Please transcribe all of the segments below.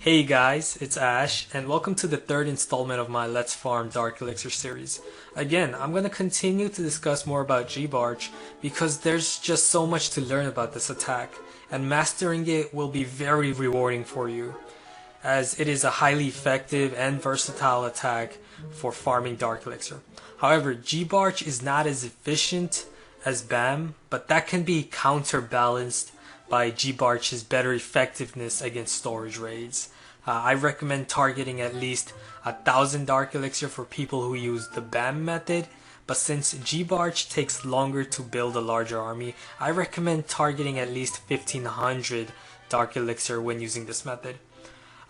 Hey guys, it's Ash, and welcome to the third installment of my Let's Farm Dark Elixir series. Again, I'm going to continue to discuss more about GiBarch because there's just so much to learn about this attack, and mastering it will be very rewarding for you, as it is a highly effective and versatile attack for farming Dark Elixir. However, GiBarch is not as efficient as BAM, but that can be counterbalanced by GiBarch's better effectiveness against storage raids. I recommend targeting at least 1,000 Dark Elixir for people who use the BAM method, but since GiBarch takes longer to build a larger army, I recommend targeting at least 1,500 Dark Elixir when using this method.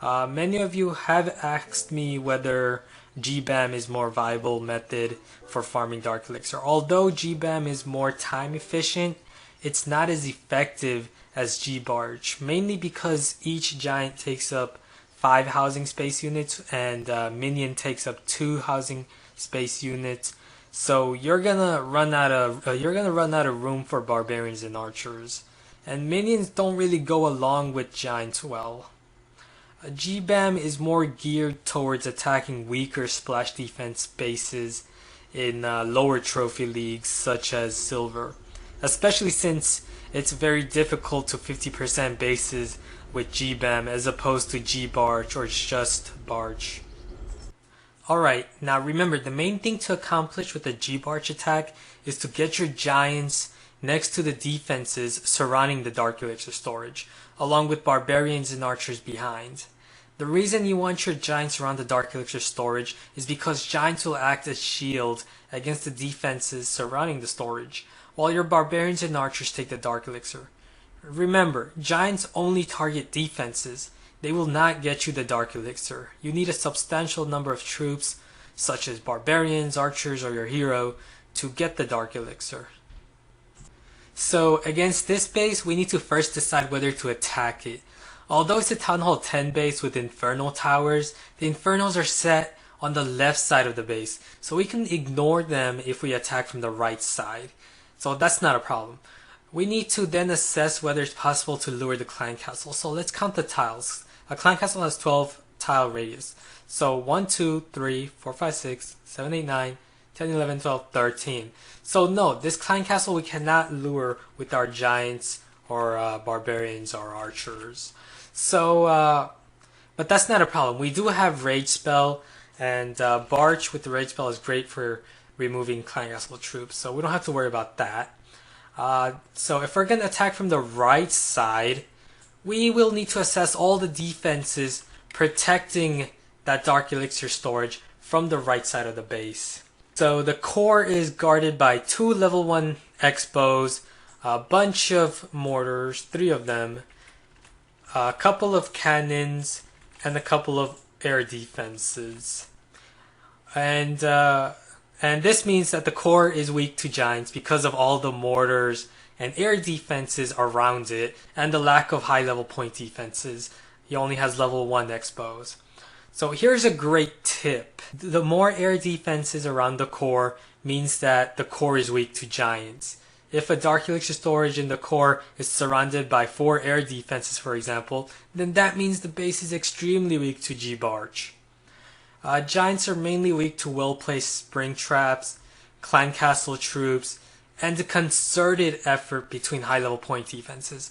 Many of you have asked me whether GBAM is more viable method for farming Dark Elixir. Although GBAM is more time efficient, it's not as effective as GiBarch, mainly because each giant takes up 5 housing space units and minion takes up 2 housing space units. So you're gonna run out of room for barbarians and archers, and minions don't really go along with giants well. GBAM is more geared towards attacking weaker splash defense bases in lower trophy leagues such as Silver, especially since it's very difficult to 50% bases with GBAM as opposed to GiBarch or just Barch. Alright, now remember, the main thing to accomplish with a GiBarch attack is to get your giants next to the defenses surrounding the Dark Elixir storage, along with barbarians and archers behind. The reason you want your giants around the Dark Elixir storage is because giants will act as shield against the defenses surrounding the storage, while your barbarians and archers take the Dark Elixir. Remember, giants only target defenses. They will not get you the Dark Elixir. You need a substantial number of troops, such as barbarians, archers, or your hero, to get the Dark Elixir. So against this base, we need to first decide whether to attack it. Although it's a Town Hall 10 base with Infernal towers, the Infernals are set on the left side of the base, so we can ignore them if we attack from the right side. So that's not a problem. We need to then assess whether it's possible to lure the clan castle. So let's count the tiles. A clan castle has 12 tile radius. So 1, 2, 3, 4, 5, 6, 7, 8, 9, 10, 11, 12, 13. So no, this clan castle we cannot lure with our giants or barbarians or archers. So, but that's not a problem. We do have Rage Spell, and Barch with the Rage Spell is great for removing clan castle troops, so we don't have to worry about that. So if we're going to attack from the right side, we will need to assess all the defenses protecting that Dark Elixir storage from the right side of the base. So the core is guarded by 2 level 1 X-bows, a bunch of mortars, 3 of them, a couple of cannons, and a couple of air defenses. And this means that the core is weak to giants because of all the mortars and air defenses around it and the lack of high level point defenses. He only has level 1 X-bows. So here's a great tip. The more air defenses around the core means that the core is weak to giants. If a Dark Elixir storage in the core is surrounded by 4 air defenses, for example, then that means the base is extremely weak to GiBarch. Giants are mainly weak to well-placed spring traps, clan castle troops, and a concerted effort between high-level point defenses.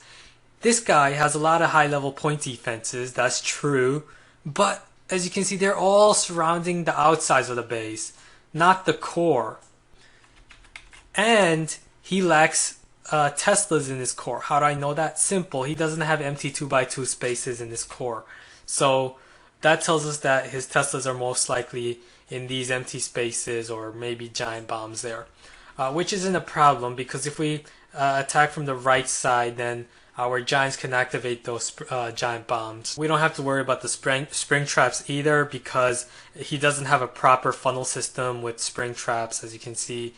This guy has a lot of high-level point defenses, that's true, but as you can see, they're all surrounding the outsides of the base, not the core. And he lacks Teslas in his core. How do I know that? Simple. He doesn't have empty 2x2 spaces in his core. So that tells us that his Teslas are most likely in these empty spaces or maybe giant bombs there. Which isn't a problem because if we attack from the right side, then our giants can activate those giant bombs. We don't have to worry about the spring traps either because he doesn't have a proper funnel system with spring traps, as you can see.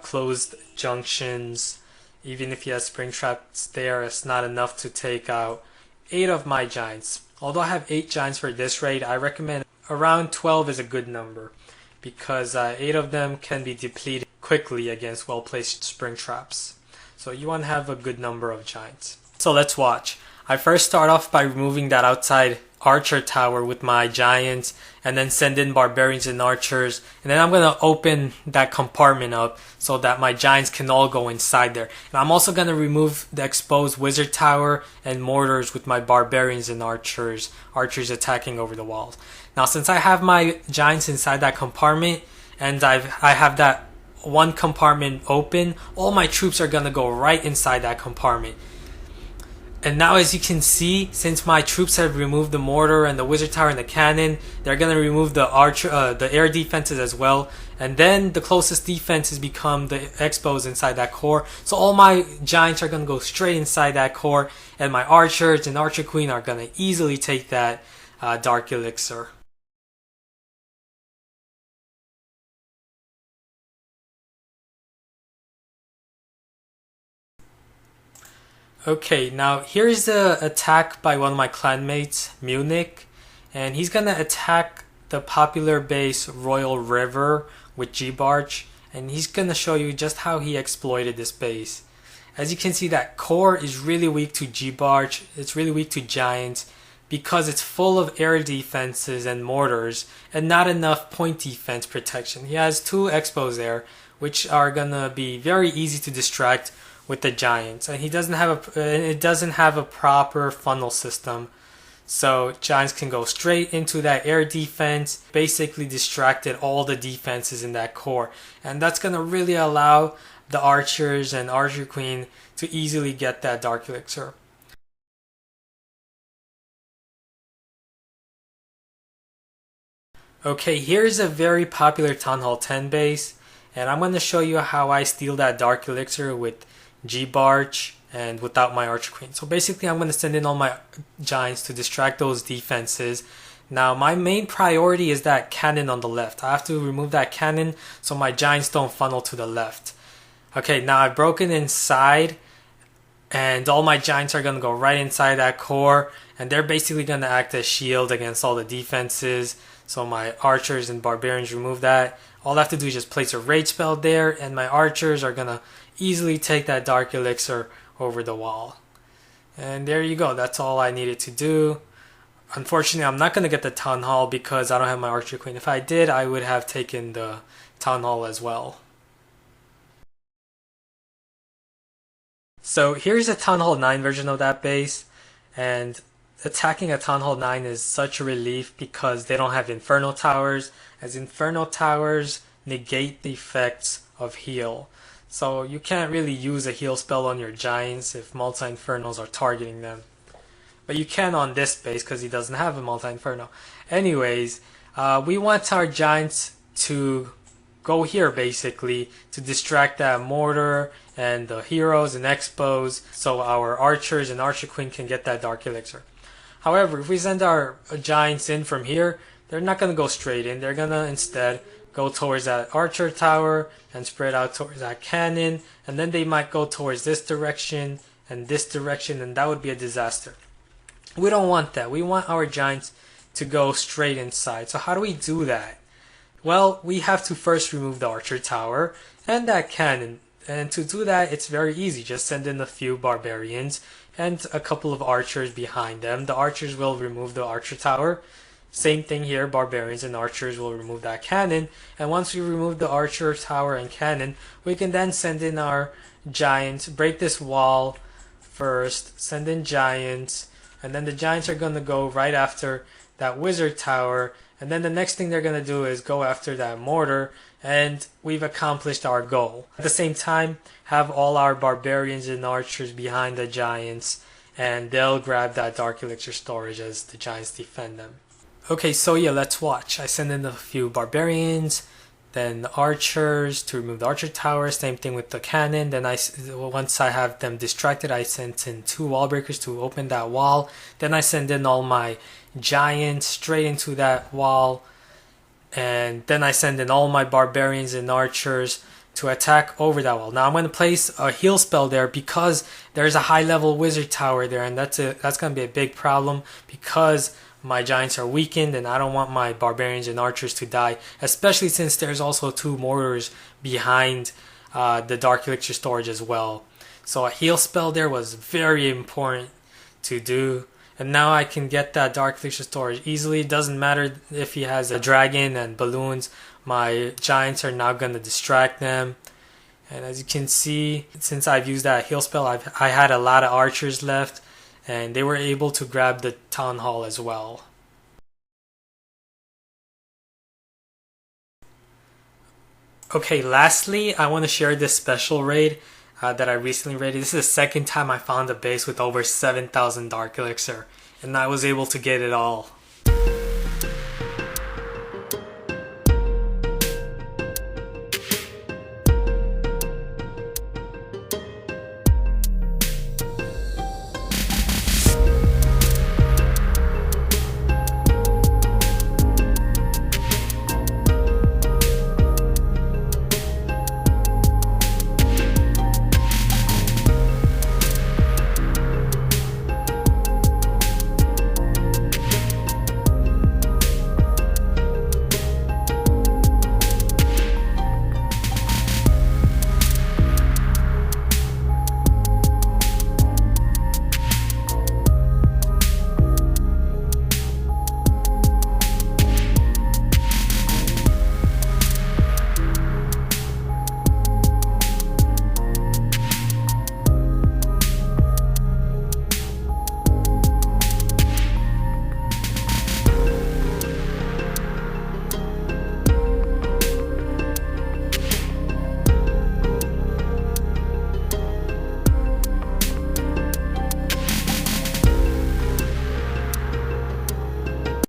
Closed junctions. Even if he has spring traps there, it's not enough to take out 8 of my giants. Although I have 8 giants for this raid, I recommend around 12 is a good number because 8 of them can be depleted quickly against well-placed spring traps. So you want to have a good number of giants. So let's watch. I first start off by removing that outside archer tower with my giants and then send in barbarians and archers, and then I'm gonna open that compartment up so that my giants can all go inside there. And I'm also gonna remove the exposed wizard tower and mortars with my barbarians and archers attacking over the walls. Now since I have my giants inside that compartment and I have that one compartment open, all my troops are gonna go right inside that compartment. And now as you can see, since my troops have removed the mortar and the wizard tower and the cannon, they're going to remove the air defenses as well. And then the closest defenses become the expos inside that core. So all my giants are going to go straight inside that core, and my archers and archer queen are going to easily take that dark elixir. Okay, now here's the attack by one of my clanmates, Munich, and he's gonna attack the popular base Royal River with GiBarch, and he's gonna show you just how he exploited this base. As you can see, that core is really weak to GiBarch, it's really weak to giants, because it's full of air defenses and mortars, and not enough point defense protection. He has 2 expos there, which are gonna be very easy to distract with the giants, and it doesn't have a proper funnel system, so giants can go straight into that air defense, basically distracted all the defenses in that core, and that's going to really allow the archers and archer queen to easily get that dark elixir. Okay, here's a very popular Town Hall 10 base, and I'm going to show you how I steal that dark elixir with GiBarch and without my archer queen. So basically I'm going to send in all my giants to distract those defenses. Now my main priority is that cannon on the left. I have to remove that cannon so my giants don't funnel to the left. Okay, now I've broken inside and all my giants are going to go right inside that core, and they're basically going to act as shield against all the defenses. So my archers and barbarians remove that. All I have to do is just place a rage spell there, and my archers are going to easily take that dark elixir over the wall. And there you go, that's all I needed to do. Unfortunately, I'm not going to get the Town Hall because I don't have my archer queen. If I did, I would have taken the Town Hall as well. So here's a Town Hall 9 version of that base, and attacking a Town Hall 9 is such a relief because they don't have Inferno Towers, as Inferno Towers negate the effects of heal. So you can't really use a heal spell on your giants if multi-infernos are targeting them. But you can on this base because he doesn't have a multi-inferno. Anyways, we want our giants to go here basically to distract that mortar and the heroes and expos so our archers and archer queen can get that dark elixir. However, if we send our giants in from here, they're not going to go straight in. They're going to instead go towards that archer tower and spread out towards that cannon, and then they might go towards this direction, and that would be a disaster. We don't want that. We want our giants to go straight inside. So how do we do that? Well, we have to first remove the archer tower and that cannon, and to do that it's very easy. Just send in a few barbarians and a couple of archers behind them. The archers will remove the archer tower. Same thing here, barbarians and archers will remove that cannon, and once we remove the archer tower and cannon, we can then send in our giants, break this wall first, send in giants, and then the giants are going to go right after that wizard tower, and then the next thing they're going to do is go after that mortar, and we've accomplished our goal. At the same time, have all our barbarians and archers behind the giants, and they'll grab that dark elixir storage as the giants defend them. Okay, so yeah, let's watch. I send in a few barbarians, then the archers to remove the archer tower, same thing with the cannon. Then once I have them distracted, I send in 2 wall breakers to open that wall. Then I send in all my giants straight into that wall, and then I send in all my barbarians and archers to attack over that wall. Now I'm going to place a heal spell there because there's a high level wizard tower there, and that's going to be a big problem because my giants are weakened and I don't want my barbarians and archers to die, especially since there's also 2 mortars behind the dark elixir storage as well. So a heal spell there was very important to do, And now I can get that Dark Elixir storage easily. It doesn't matter if he has a dragon and balloons. My giants are not going to distract them. And as you can see, since I've used that heal spell, I had a lot of archers left, and they were able to grab the town hall as well. Okay, lastly, I want to share this special raid that I recently raided. This is the second time I found a base with over 7,000 Dark Elixir, and I was able to get it all.